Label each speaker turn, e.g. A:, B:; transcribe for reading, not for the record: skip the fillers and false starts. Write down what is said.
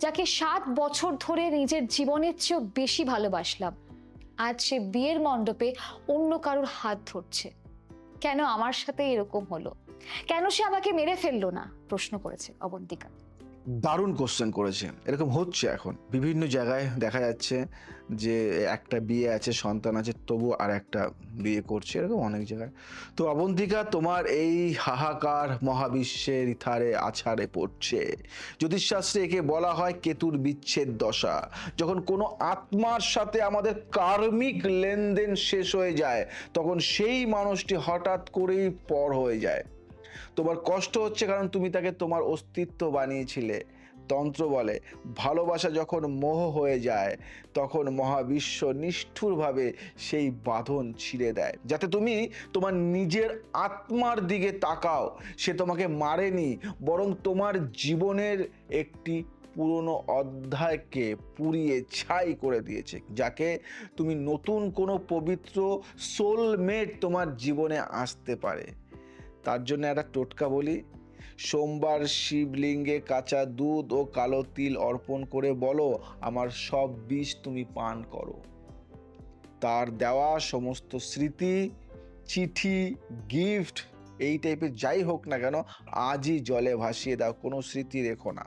A: যাকে 7 বছর ধরে নিজের জীবনের চেয়েও বেশি ভালোবাসলাম, আজ সে বিয়ের মণ্ডপে অন্য কারোর হাত ধরছে। কেন আমার সাথে এরকম হলো? কেন সে আমাকে মেরে ফেললো না? প্রশ্ন করেছে অবন্তিকা।
B: দারুণ কোশ্চেন করেছে। এরকম হচ্ছে এখন বিভিন্ন জায়গায় দেখা যাচ্ছে যে একটা বিয়ে আছে, সন্তান আছে, তবু আর একটা বিয়ে করছে, এরকম অনেক জায়গায়। তো অবন্তিকা, তোমার এই হাহাকার মহাবিশ্বের ইথারে আছাড়ে পড়ছে। জ্যোতিষশাস্ত্রে একে বলা হয় কেতুর বিচ্ছেদ দশা। যখন কোনো আত্মার সাথে আমাদের কার্মিক লেনদেন শেষ হয়ে যায়, তখন সেই মানুষটি হঠাৎ করেই পর হয়ে যায়। তোমার কষ্ট হচ্ছে কারণ তুমি তাকে তোমার অস্তিত্ব বানিয়েছিলে। তন্ত্র বলে ভালোবাসা যখন মোহ হয়ে যায়, তখন মহাবিশ্ব নিষ্ঠুরভাবে সেই বাঁধন ছিঁড়ে দেয়, যাতে তুমি তোমার নিজের আত্মার দিকে তাকাও। সে তোমাকে মারেনি, বরং তোমার জীবনের একটি পুরনো অধ্যায়কে পুড়িয়ে ছাই করে দিয়েছে, যাকে তুমি নতুন কোনো পবিত্র সোলমেট তোমার জীবনে আসতে পারে। তার জন্য একটা টোটকা বলি। সোমবার শিবলিঙ্গে কাঁচা দুধ ও কালো তিল অর্পণ করে বলো, আমার সব বিষ তুমি পান করো। তার দেওয়া সমস্ত স্মৃতি, চিঠি, গিফট, এই টাইপের যাই হোক না কেন, আজই জলে ভাসিয়ে দাও, কোনো স্মৃতি রেখো না।